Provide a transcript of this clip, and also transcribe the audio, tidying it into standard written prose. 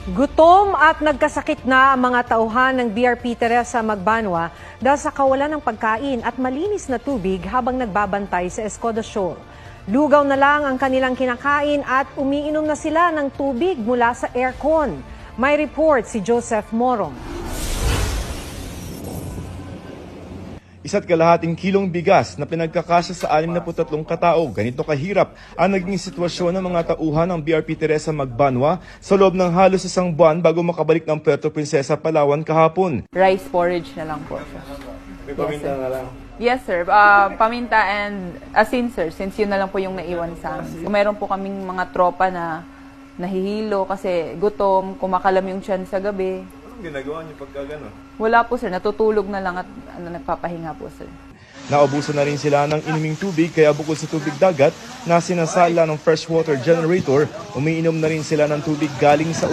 Gutom at nagkasakit na ang mga tauhan ng BRP Teresa Magbanwa dahil sa kawalan ng pagkain at malinis na tubig habang nagbabantay sa Escoda Shoal. Lugaw na lang ang kanilang kinakain at umiinom na sila ng tubig mula sa aircon. May report si Joseph Morong. 1.5 kilong bigas na pinagkakasya sa 63 katao. Ganito kahirap ang naging sitwasyon ng mga tauhan ng BRP Teresa Magbanwa sa loob ng halos isang buwan bago makabalik ng Puerto Princesa, Palawan kahapon. Rice porridge na lang po. May paminta na lang. Yes, sir. Paminta and asin, sir, since yun na lang po yung naiwan sa amin. Meron po kaming mga tropa na nahihilo kasi gutom, kumakalam yung tiyan sa gabi. Anong ginagawa niyo pagka gano'n? Wala po, sir. Natutulog na lang at nagpapahinga po, sir. Naubusan na rin sila ng inuming tubig kaya bukod sa tubig dagat na sinasala ng freshwater generator, umiinom na rin sila ng tubig galing sa